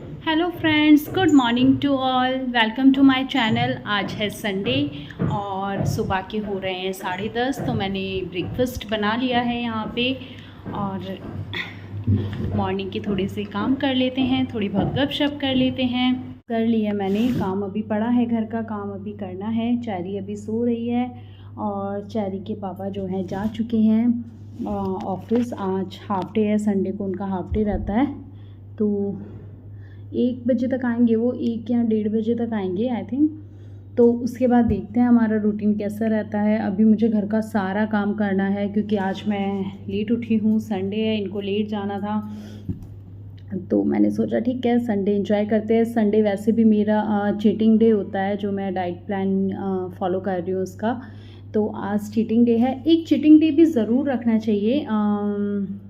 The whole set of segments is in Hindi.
Hello friends, good morning to all. Welcome to my channel. आज है संडे और सुबह के हो रहे हैं 10:30। तो मैंने ब्रेकफास्ट बना लिया है यहाँ पे और मॉर्निंग के थोड़े से काम कर लेते हैं, थोड़ी बहुत गपशप कर लेते हैं। कर लिया मैंने काम, अभी पड़ा है घर का काम, अभी करना है। चैरी अभी सो रही है और चैरी के पापा जो हैं जा चुके हैं ऑफिस। आज हाफ डे है, संडे को उनका हाफ डे रहता है। तो 1 बजे तक आएंगे वो, 1 या 1:30 बजे तक आएंगे आई थिंक। तो उसके बाद देखते हैं हमारा रूटीन कैसा रहता है। अभी मुझे घर का सारा काम करना है क्योंकि आज मैं लेट उठी हूँ, संडे है, इनको लेट जाना था। तो मैंने सोचा ठीक है संडे एंजॉय करते हैं। संडे वैसे भी मेरा चीटिंग डे होता है, जो मैं डाइट प्लान फॉलो कर रही हूँ उसका। तो आज चीटिंग डे है। एक चीटिंग डे भी ज़रूर रखना चाहिए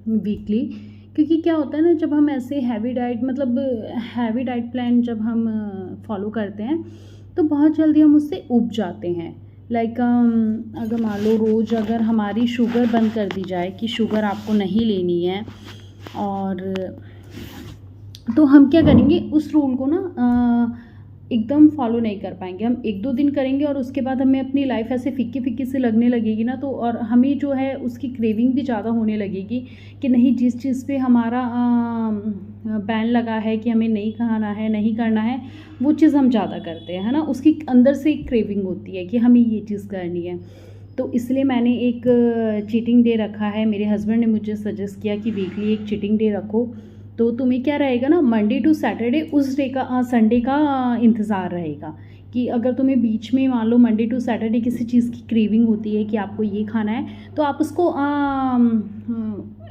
वीकली, क्योंकि क्या होता है ना, जब हम ऐसे हैवी डाइट प्लान जब हम फॉलो करते हैं तो बहुत जल्दी हम उससे ऊब जाते हैं। लाइक अगर मान लो रोज़ अगर हमारी शुगर बंद कर दी जाए कि शुगर आपको नहीं लेनी है, और तो हम क्या करेंगे, उस रूल को ना एकदम फॉलो नहीं कर पाएंगे। हम 1-2 दिन करेंगे और उसके बाद हमें अपनी लाइफ ऐसे फीकी फीकी से लगने लगेगी ना, तो और हमें जो है उसकी क्रेविंग भी ज़्यादा होने लगेगी कि नहीं, जिस चीज़ पे हमारा बैन लगा है कि हमें नहीं खाना है, नहीं करना है, वो चीज़ हम ज़्यादा करते हैं, है ना। उसकी अंदर से एक क्रेविंग होती है कि हमें ये चीज़ करनी है। तो इसलिए मैंने एक चीटिंग डे रखा है। मेरे हस्बैंड ने मुझे सजेस्ट किया कि वीकली एक चीटिंग डे रखो। तो तुम्हें क्या रहेगा ना, मंडे टू सैटरडे उस डे का संडे का इंतज़ार रहेगा कि अगर तुम्हें बीच में मान लो मंडे टू सैटरडे किसी चीज़ की क्रेविंग होती है कि आपको ये खाना है, तो आप उसको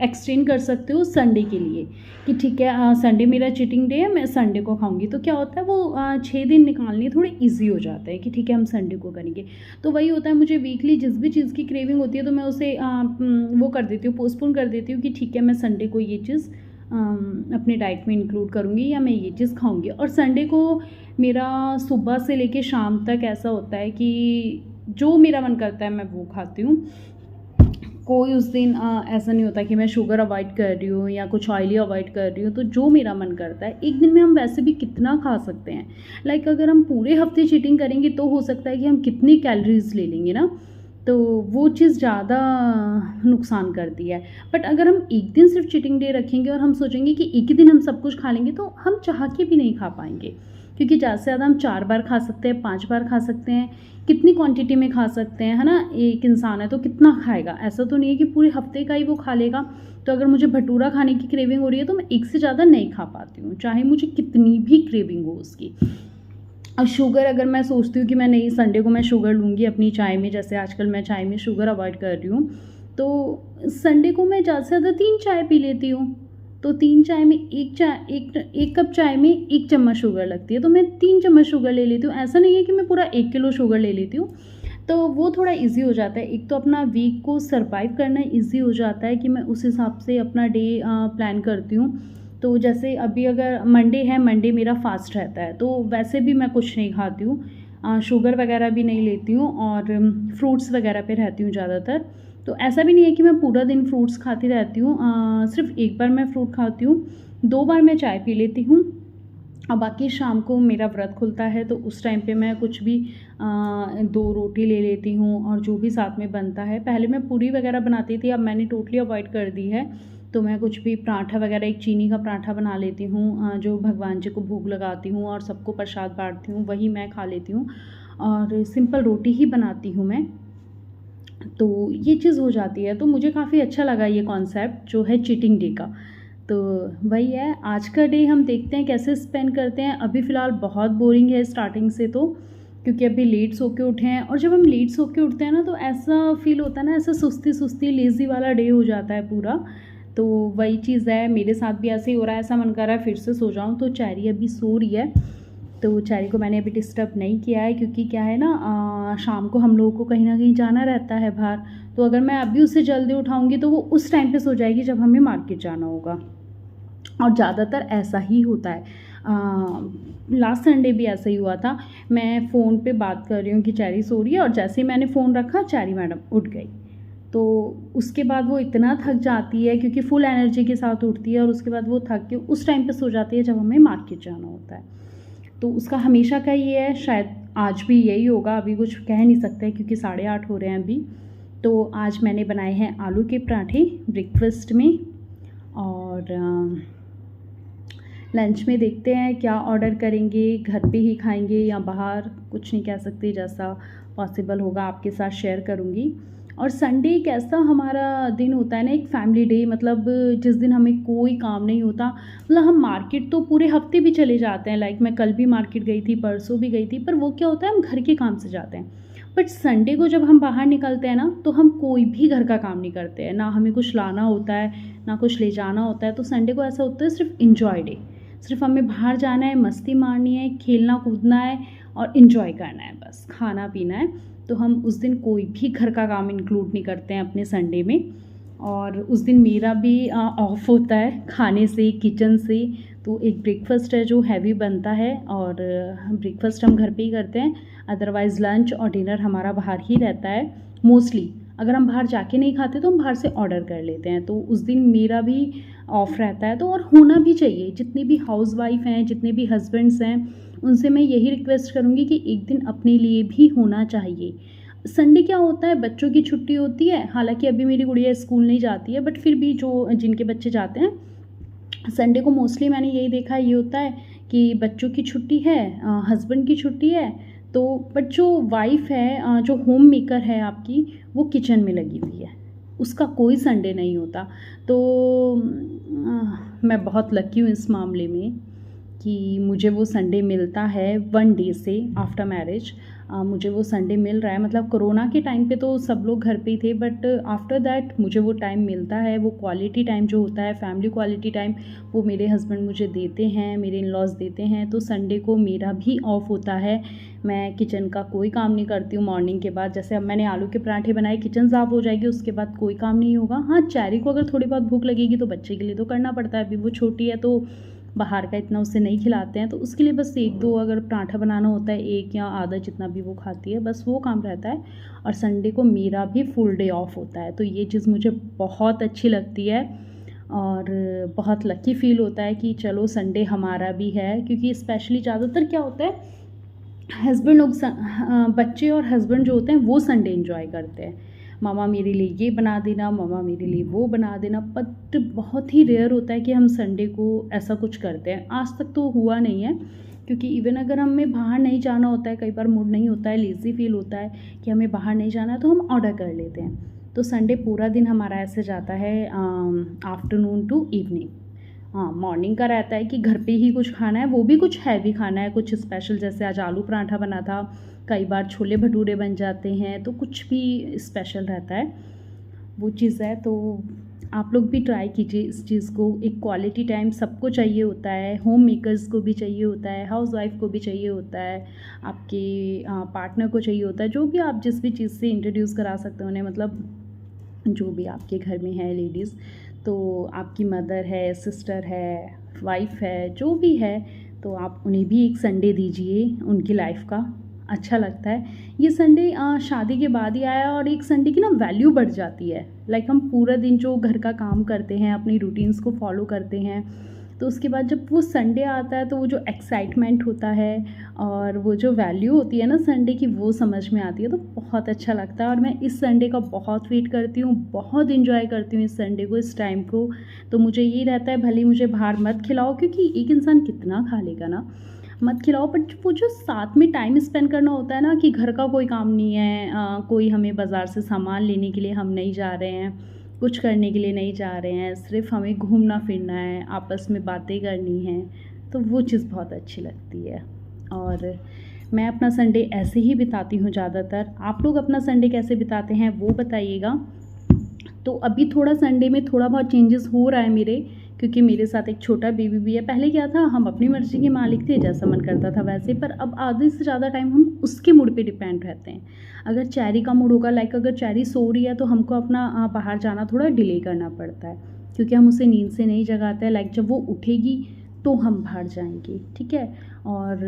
एक्सटेंड कर सकते हो संडे के लिए कि ठीक है संडे मेरा चीटिंग डे है, मैं संडे को खाऊंगी। तो क्या होता है, वो 6 दिन निकालने थोड़े ईजी हो जाते हैं कि ठीक है हम संडे को करेंगे। तो वही होता है, मुझे वीकली जिस भी चीज़ की क्रेविंग होती है तो मैं उसे वो कर देती हूँ, पोस्टपोन कर देती हूँ कि ठीक है मैं संडे को ये चीज़ अपने डाइट में इंक्लूड करूँगी या मैं ये चीज़ खाऊंगी। और संडे को मेरा सुबह से लेके शाम तक ऐसा होता है कि जो मेरा मन करता है मैं वो खाती हूँ। कोई उस दिन ऐसा नहीं होता कि मैं शुगर अवॉइड कर रही हूँ या कुछ ऑयली अवॉइड कर रही हूँ। तो जो मेरा मन करता है, एक दिन में हम वैसे भी कितना खा सकते हैं। लाइक अगर हम पूरे हफ्ते चीटिंग करेंगे तो हो सकता है कि हम कितनी कैलोरीज ले लेंगे ना, तो वो चीज़ ज़्यादा नुकसान करती है। बट अगर हम एक दिन सिर्फ चीटिंग डे रखेंगे और हम सोचेंगे कि एक ही दिन हम सब कुछ खा लेंगे, तो हम चाह के भी नहीं खा पाएंगे। क्योंकि ज़्यादा से ज़्यादा हम 4 बार खा सकते हैं, 5 बार खा सकते हैं, कितनी क्वांटिटी में खा सकते हैं, है ना। एक इंसान है तो कितना खाएगा, ऐसा तो नहीं है कि पूरे हफ्ते का ही वो खा लेगा। तो अगर मुझे भटूरा खाने की क्रेविंग हो रही है तो मैं एक से ज़्यादा नहीं खा पाती हूँ, चाहे मुझे कितनी भी क्रेविंग हो उसकी। और शुगर अगर मैं सोचती हूँ कि मैं नहीं, संडे को मैं शुगर लूँगी अपनी चाय में, जैसे आजकल मैं चाय में शुगर अवॉइड कर रही हूँ, तो संडे को मैं ज़्यादा से ज़्यादा 3 चाय पी लेती हूँ। तो 3 चाय में एक कप चाय में 1 चम्मच शुगर लगती है, तो मैं 3 चम्मच शुगर ले लेती हूँ। ऐसा नहीं है कि मैं पूरा 1 किलो शुगर ले लेती हूँ। तो वो थोड़ा ईजी हो जाता है, एक तो अपना वीक को सरवाइव करना ईजी हो जाता है कि मैं उस हिसाब से अपना डे प्लान करती हूँ। तो जैसे अभी अगर मंडे है, मंडे मेरा फास्ट रहता है, तो वैसे भी मैं कुछ नहीं खाती हूँ, शुगर वगैरह भी नहीं लेती हूँ और फ्रूट्स वगैरह पे रहती हूँ ज़्यादातर। तो ऐसा भी नहीं है कि मैं पूरा दिन फ्रूट्स खाती रहती हूँ, सिर्फ एक बार मैं फ्रूट खाती हूँ, 2 बार मैं चाय पी लेती हूँ। और बाकी शाम को मेरा व्रत खुलता है तो उस टाइम पे मैं कुछ भी 2 रोटी ले लेती हूँ और जो भी साथ में बनता है। पहले मैं पूरी वगैरह बनाती थी, अब मैंने टोटली अवॉइड कर दी है। तो मैं कुछ भी पराठा वगैरह, एक चीनी का पराठा बना लेती हूँ, जो भगवान जी को भोग लगाती हूँ और सबको प्रसाद बांटती हूँ, वही मैं खा लेती हूँ। और सिंपल रोटी ही बनाती हूँ मैं। तो ये चीज़ हो जाती है। तो मुझे काफ़ी अच्छा लगा ये कॉन्सेप्ट जो है चीटिंग डे का। तो वही है, आज का डे हम देखते हैं कैसे स्पेंड करते हैं। अभी फ़िलहाल बहुत बोरिंग है स्टार्टिंग से, तो क्योंकि अभी लेट सो के उठे हैं, और जब हम लेट सो के उठते हैं ना तो ऐसा फील होता है ना, ऐसा सुस्ती सुस्ती लेज़ी वाला डे हो जाता है पूरा। तो वही चीज़ है, मेरे साथ भी ऐसे ही हो रहा है, ऐसा मन कर रहा है फिर से सो जाऊँ। तो चैरी अभी सो रही है, तो चैरी को मैंने अभी डिस्टर्ब नहीं किया है, क्योंकि क्या है ना, शाम को हम लोगों को कहीं ना कहीं जाना रहता है बाहर। तो अगर मैं अभी उसे जल्दी उठाऊंगी तो वो उस टाइम पे सो जाएगी जब हमें मार्केट जाना होगा, और ज़्यादातर ऐसा ही होता है। लास्ट संडे भी ऐसा ही हुआ था। मैं फ़ोन पे बात कर रही हूँ कि चैरी सो रही है, और जैसे ही मैंने फ़ोन रखा, चैरी मैडम उठ गई। तो उसके बाद वो इतना थक जाती है क्योंकि फुल एनर्जी के साथ उठती है और उसके बाद वो थक के उस टाइम पे सो जाती है जब हमें मार्केट जाना होता है। तो उसका हमेशा का ये है, शायद आज भी यही होगा, अभी कुछ कह नहीं सकते क्योंकि 8:30 हो रहे हैं अभी। तो आज मैंने बनाए हैं आलू के पराठे ब्रेकफास्ट में, और लंच में देखते हैं क्या ऑर्डर करेंगे, घर पे ही खाएंगे या बाहर, कुछ नहीं कह सकते, जैसा पॉसिबल होगा आपके साथ शेयर करूँगी। और संडे एक ऐसा हमारा दिन होता है ना, एक फैमिली डे, मतलब जिस दिन हमें कोई काम नहीं होता। मतलब हम मार्केट तो पूरे हफ्ते भी चले जाते हैं, लाइक मैं कल भी मार्केट गई थी, परसों भी गई थी, पर वो क्या होता है हम घर के काम से जाते हैं। बट संडे को जब हम बाहर निकलते हैं ना, तो हम कोई भी घर का काम नहीं करते हैं, ना हमें कुछ लाना होता है ना कुछ ले जाना होता है। तो संडे को ऐसा होता है सिर्फ इन्जॉय डे, सिर्फ हमें बाहर जाना है, मस्ती मारनी है, खेलना कूदना है और इन्जॉय करना है, बस खाना पीना है। तो हम उस दिन कोई भी घर का काम इंक्लूड नहीं करते हैं अपने संडे में। और उस दिन मेरा भी ऑफ होता है खाने से, किचन से। तो एक ब्रेकफास्ट है जो हैवी बनता है, और ब्रेकफास्ट हम घर पे ही करते हैं, अदरवाइज़ लंच और डिनर हमारा बाहर ही रहता है मोस्टली। अगर हम बाहर जाके नहीं खाते तो हम बाहर से ऑर्डर कर लेते हैं। तो उस दिन मेरा भी ऑफ रहता है, तो और होना भी चाहिए। जितने भी हाउसवाइफ हैं, जितने भी हस्बैंड्स हैं, उनसे मैं यही रिक्वेस्ट करूँगी कि एक दिन अपने लिए भी होना चाहिए। संडे क्या होता है, बच्चों की छुट्टी होती है, हालांकि अभी मेरी गुड़िया स्कूल नहीं जाती है, बट फिर भी जो जिनके बच्चे जाते हैं संडे को मोस्टली मैंने यही देखा है, ये होता है कि बच्चों की छुट्टी है, हस्बैंड की छुट्टी है, तो बट जो वाइफ है, जो होम मेकर है आपकी, वो किचन में लगी हुई है, उसका कोई संडे नहीं होता। तो मैं बहुत लकी हूँ इस मामले में कि मुझे वो संडे मिलता है 1 डे से आफ्टर मैरिज। मुझे वो संडे मिल रहा है। मतलब कोरोना के टाइम पे तो सब लोग घर पे ही थे, बट आफ्टर दैट मुझे वो टाइम मिलता है। वो क्वालिटी टाइम जो होता है, फैमिली क्वालिटी टाइम, वो मेरे हस्बैंड मुझे देते हैं, मेरे इन लॉज देते हैं। तो संडे को मेरा भी ऑफ होता है। मैं किचन का कोई काम नहीं करती हूँ मॉर्निंग के बाद। जैसे अब मैंने आलू के पराठे बनाए, किचन साफ हो जाएगी, उसके बाद कोई काम नहीं होगा। हाँ, चैरी को अगर थोड़ी बहुत भूख लगेगी तो बच्चे के लिए तो करना पड़ता है, अभी वो छोटी है तो बाहर का इतना उसे नहीं खिलाते हैं, तो उसके लिए बस 1-2 अगर पराठा बनाना होता है, 1 या आधा जितना भी वो खाती है, बस वो काम रहता है। और संडे को मेरा भी फुल डे ऑफ होता है, तो ये चीज़ मुझे बहुत अच्छी लगती है और बहुत लकी फील होता है कि चलो संडे हमारा भी है। क्योंकि स्पेशली ज़्यादातर क्या होता है, हस्बैंड लोग बच्चे और हस्बैंड जो होते हैं वो संडे एंजॉय करते हैं, मामा मेरे लिए ये बना देना, मामा मेरे लिए वो बना देना। बट बहुत ही रेयर होता है कि हम संडे को ऐसा कुछ करते हैं। आज तक तो हुआ नहीं है, क्योंकि इवन अगर हमें बाहर नहीं जाना होता है, कई बार मूड नहीं होता है, लेज़ी फील होता है कि हमें बाहर नहीं जाना है, तो हम ऑर्डर कर लेते हैं। तो संडे पूरा दिन हमारा ऐसे जाता है, आफ्टरनून टू इवनिंग। हाँ, मॉर्निंग का रहता है कि घर पे ही कुछ खाना है, वो भी कुछ हैवी खाना है, कुछ स्पेशल, जैसे आज आलू पराठा बना था, कई बार छोले भटूरे बन जाते हैं, तो कुछ भी स्पेशल रहता है, वो चीज़ है। तो आप लोग भी ट्राई कीजिए इस चीज़ को। एक क्वालिटी टाइम सबको चाहिए होता है, होम मेकर्स को भी चाहिए होता है, हाउस वाइफ को भी चाहिए होता है, आपके पार्टनर को चाहिए होता है, जो भी आप जिस भी चीज़ से इंट्रोड्यूस करा सकते हो उन्हें, मतलब जो भी आपके घर में है लेडीज़, तो आपकी मदर है, सिस्टर है, वाइफ है, जो भी है, तो आप उन्हें भी एक संडे दीजिए उनकी लाइफ का। अच्छा लगता है ये संडे, शादी के बाद ही आया, और एक संडे की ना वैल्यू बढ़ जाती है। लाइक हम पूरा दिन जो घर का काम करते हैं, अपनी रूटीन्स को फॉलो करते हैं, तो उसके बाद जब वो संडे आता है तो वो जो एक्साइटमेंट होता है और वो जो वैल्यू होती है ना संडे की, वो समझ में आती है। तो बहुत अच्छा लगता है और मैं इस संडे का बहुत वेट करती हूँ, बहुत इन्जॉय करती हूँ इस संडे को, इस टाइम को। तो मुझे यही रहता है, भले मुझे बाहर मत खिलाओ, क्योंकि एक इंसान कितना खा लेगा ना, मत खिलाओ, बट वो जो साथ में टाइम स्पेंड करना होता है ना, कि घर का कोई काम नहीं है, कोई हमें बाज़ार से सामान लेने के लिए हम नहीं जा रहे हैं, कुछ करने के लिए नहीं जा रहे हैं, सिर्फ हमें घूमना फिरना है, आपस में बातें करनी हैं, तो वो चीज़ बहुत अच्छी लगती है। और मैं अपना संडे ऐसे ही बिताती हूँ ज़्यादातर। आप लोग अपना संडे कैसे बिताते हैं वो बताइएगा। तो अभी थोड़ा संडे में थोड़ा बहुत चेंजेस हो रहा है मेरे, क्योंकि मेरे साथ एक छोटा बेबी भी है। पहले क्या था, हम अपनी मर्ज़ी के मालिक थे, जैसा मन करता था वैसे, पर अब आधे से ज़्यादा टाइम हम उसके मूड पे डिपेंड रहते हैं। अगर चैरी का मूड होगा, लाइक अगर चैरी सो रही है, तो हमको अपना बाहर जाना थोड़ा डिले करना पड़ता है, क्योंकि हम उसे नींद से नहीं जगाते हैं। लाइक जब वो उठेगी तो हम बाहर जाएंगे, ठीक है। और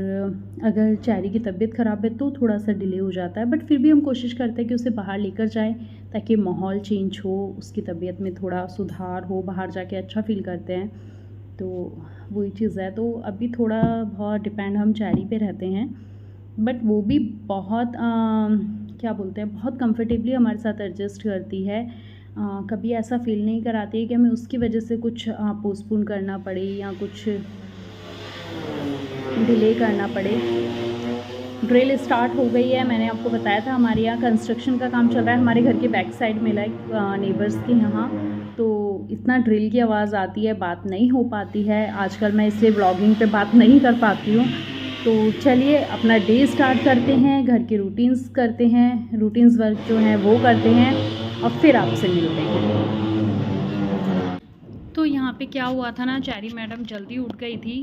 अगर चैरी की तबीयत ख़राब है तो थोड़ा सा डिले हो जाता है, बट फिर भी हम कोशिश करते हैं कि उसे बाहर लेकर जाएं ताकि माहौल चेंज हो, उसकी तबीयत में थोड़ा सुधार हो, बाहर जाके अच्छा फ़ील करते हैं। तो वही चीज़ है। तो अभी थोड़ा बहुत डिपेंड हम चैरी पे रहते हैं, बट वो भी बहुत क्या बोलते हैं, बहुत कंफर्टेबली हमारे साथ एडजस्ट करती है। कभी ऐसा फ़ील नहीं कराती है कि हमें उसकी वजह से कुछ पोस्टपोन करना पड़े या कुछ डिले करना पड़े। ड्रिल स्टार्ट हो गई है, मैंने आपको बताया था हमारे यहाँ कंस्ट्रक्शन का काम चल रहा है हमारे घर के बैक साइड में, लाइक नेबर्स के यहाँ। तो इतना ड्रिल की आवाज़ आती है, बात नहीं हो पाती है आजकल, मैं इसलिए व्लॉगिंग पे बात नहीं कर पाती हूँ। तो चलिए अपना डे स्टार्ट करते हैं, घर के रूटीन्स करते हैं, रूटीन्स वर्क जो हैं वो करते हैं और फिर आपसे मिलते हैं। तो यहाँ पे क्या हुआ था ना, चैरी मैडम जल्दी उठ गई थी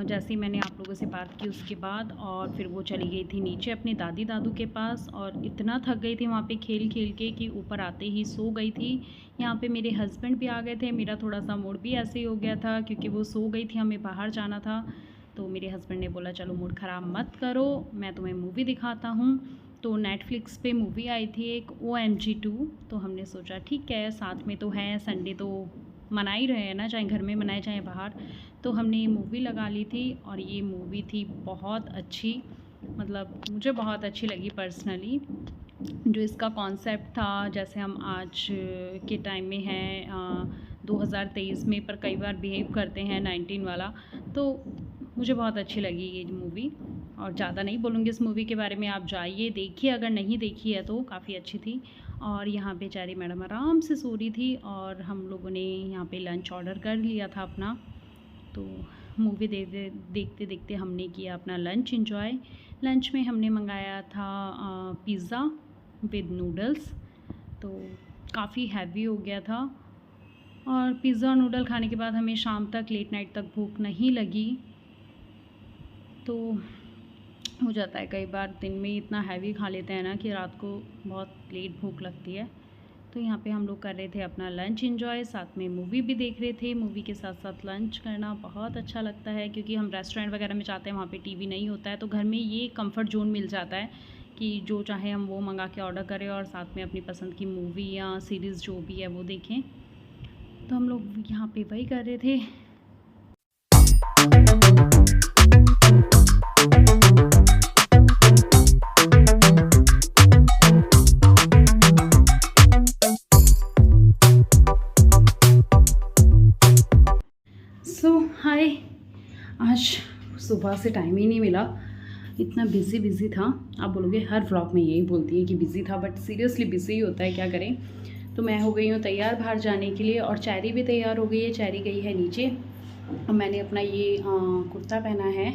जैसे ही मैंने आप लोगों से बात की उसके बाद, और फिर वो चली गई थी नीचे अपने दादी दादू के पास, और इतना थक गई थी वहाँ पे खेल खेल के कि ऊपर आते ही सो गई थी। यहाँ पे मेरे हस्बैंड भी आ गए थे, मेरा थोड़ा सा मूड भी ऐसे ही हो गया था क्योंकि वो सो गई थी, हमें बाहर जाना था। तो मेरे हस्बैंड ने बोला चलो मूड ख़राब मत करो, मैं तुम्हें मूवी दिखाता हूँ। तो नेटफ्लिक्स पे मूवी आई थी एक OMG 2, तो हमने सोचा ठीक है साथ में तो है, संडे तो मना ही रहे हैं ना, चाहे घर में मनाए चाहे बाहर। तो हमने ये मूवी लगा ली थी और ये मूवी थी बहुत अच्छी, मतलब मुझे बहुत अच्छी लगी पर्सनली। जो इसका कॉन्सेप्ट था, जैसे हम आज के टाइम में हैं 2023 में, पर कई बार बिहेव करते हैं 19 वाला, तो मुझे बहुत अच्छी लगी ये मूवी। और ज़्यादा नहीं बोलूँगी इस मूवी के बारे में, आप जाइए देखिए, अगर नहीं देखी है तो काफ़ी अच्छी थी। और यहाँ पे चैरी मैडम आराम से सो रही थी और हम लोगों ने यहाँ पे लंच ऑर्डर कर लिया था अपना। तो मूवी देखते देखते हमने किया अपना लंच एंजॉय। लंच में हमने मंगाया था पिज़्ज़ा विद नूडल्स, तो काफ़ी हैवी हो गया था। और पिज़्ज़ा और नूडल खाने के बाद हमें शाम तक लेट नाइट तक भूख नहीं लगी। तो हो जाता है कई बार दिन में इतना हैवी खा लेते हैं ना कि रात को बहुत लेट भूख लगती है। तो यहाँ पे हम लोग कर रहे थे अपना लंच एंजॉय, साथ में मूवी भी देख रहे थे। मूवी के साथ साथ लंच करना बहुत अच्छा लगता है क्योंकि हम रेस्टोरेंट वगैरह में जाते हैं, वहाँ पे टीवी नहीं होता है, तो घर में ये कंफर्ट जोन मिल जाता है कि जो चाहे हम वो मंगा के ऑर्डर करें और साथ में अपनी पसंद की मूवी या सीरीज़ जो भी है वो देखें। तो हम लोग यहाँ पे वही कर रहे थे। हाय, आज सुबह से टाइम ही नहीं मिला, इतना बिज़ी था। आप बोलोगे हर व्लॉग में यही बोलती है कि बिज़ी था, बट सीरियसली बिज़ी ही होता है, क्या करें। तो मैं हो गई हूँ तैयार बाहर जाने के लिए और चैरी भी तैयार हो गई है। चैरी गई है नीचे और मैंने अपना ये कुर्ता पहना है,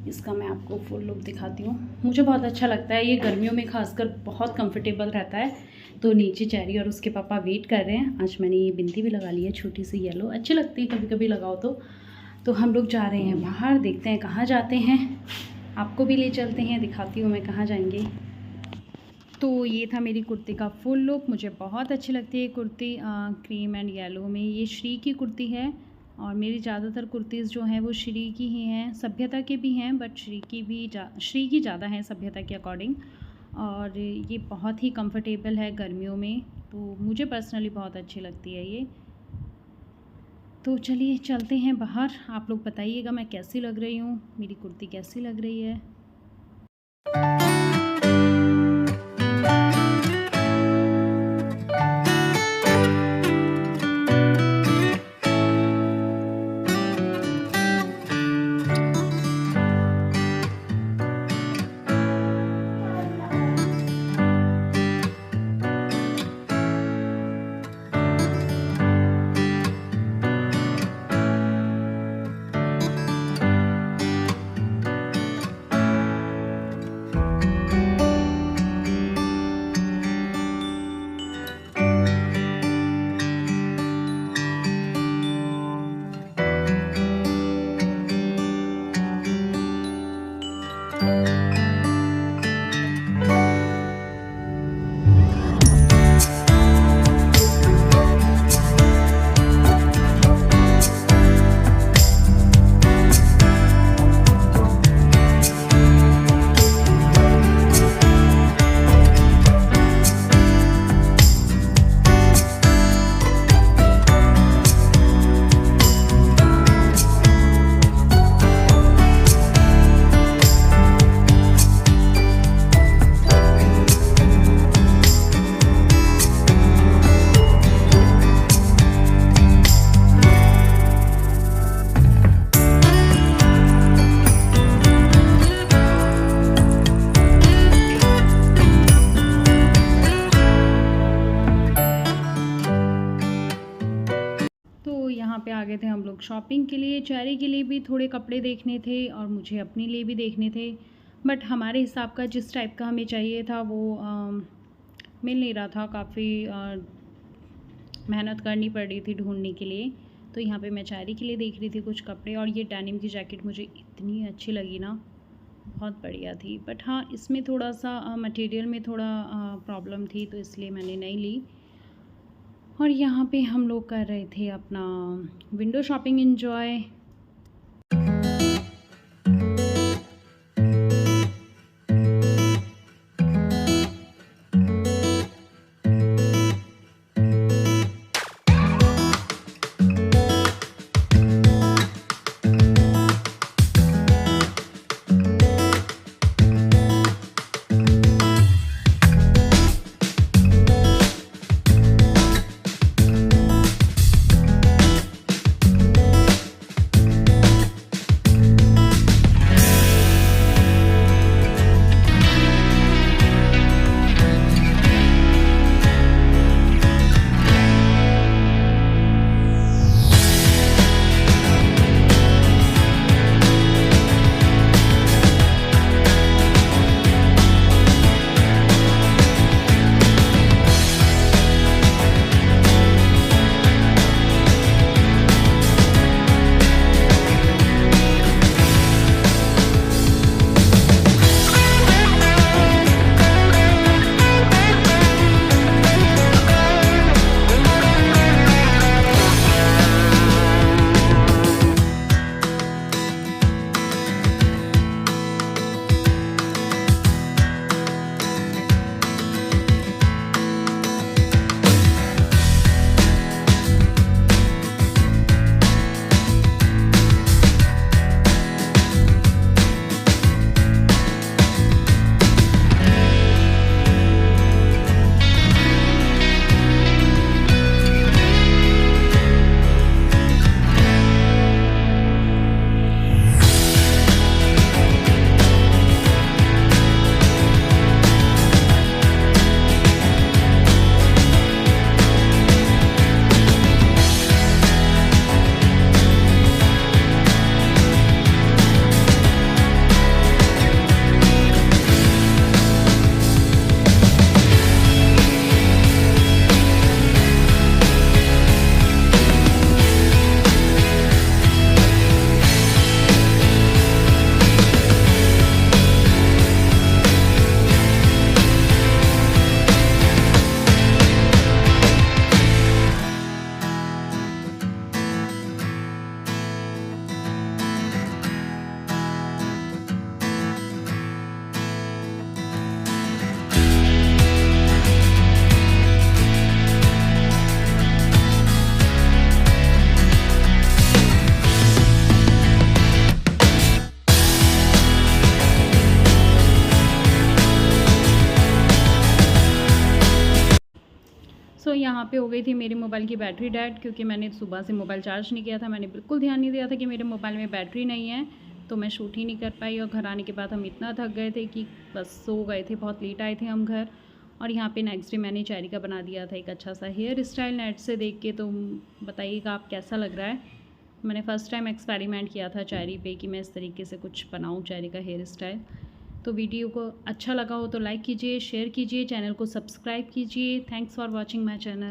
इसका मैं आपको फुल लुक दिखाती हूँ। मुझे बहुत अच्छा लगता है, ये गर्मियों में खासकर बहुत कंफर्टेबल रहता है। तो नीचे चैरी और उसके पापा वेट कर रहे हैं। आज मैंने ये बिंदी भी लगा ली है, छोटी सी येलो, अच्छी लगती है कभी कभी लगाओ तो हम लोग जा रहे हैं बाहर, देखते हैं कहाँ जाते हैं, आपको भी ले चलते हैं, दिखाती हूँ मैं कहाँ जाएंगे। तो ये था मेरी कुर्ती का फुल लुक, मुझे बहुत अच्छी लगती है कुर्ती क्रीम एंड येलो में। ये श्री की कुर्ती है और मेरी ज़्यादातर कुर्तीज़ जो हैं वो श्री की ही हैं, सभ्यता के भी हैं, बट श्री की ज़्यादा हैं सभ्यता के अकॉर्डिंग। और ये बहुत ही कंफर्टेबल है गर्मियों में, तो मुझे पर्सनली बहुत अच्छी लगती है ये। तो चलिए चलते हैं बाहर, आप लोग बताइएगा मैं कैसी लग रही हूँ, मेरी कुर्ती कैसी लग रही है। गए थे हम लोग शॉपिंग के लिए। चैरी के लिए भी थोड़े कपड़े देखने थे और मुझे अपने लिए भी देखने थे, बट हमारे हिसाब का जिस टाइप का हमें चाहिए था वो मिल नहीं रहा था। काफ़ी मेहनत करनी पड़ रही थी ढूंढने के लिए। तो यहाँ पे मैं चैरी के लिए देख रही थी कुछ कपड़े, और ये डेनिम की जैकेट मुझे इतनी अच्छी लगी ना, बहुत बढ़िया थी। बट हाँ, इसमें थोड़ा सा मटेरियल में थोड़ा प्रॉब्लम थी, तो इसलिए मैंने नहीं ली। और यहाँ पे हम लोग कर रहे थे अपना विंडो शॉपिंग एंजॉय। सो यहाँ पे हो गई थी मेरे मोबाइल की बैटरी डेड, क्योंकि मैंने सुबह से मोबाइल चार्ज नहीं किया था। मैंने बिल्कुल ध्यान नहीं दिया था कि मेरे मोबाइल में बैटरी नहीं है, तो मैं शूट ही नहीं कर पाई। और घर आने के बाद हम इतना थक गए थे कि बस सो गए थे, बहुत लेट आए थे हम घर। और यहाँ पे नेक्स्ट डे मैंने चैरी का बना दिया था एक अच्छा सा हेयर स्टाइल नेट से देख के। तो बताइएगा आप कैसा लग रहा है। मैंने फ़र्स्ट टाइम एक्सपेरिमेंट किया था चैरी पे कि मैं इस तरीके से कुछ बनाऊँ चैरी का हेयर स्टाइल। तो वीडियो को अच्छा लगा हो तो लाइक कीजिए, शेयर कीजिए, चैनल को सब्सक्राइब कीजिए। Thanks for watching my channel.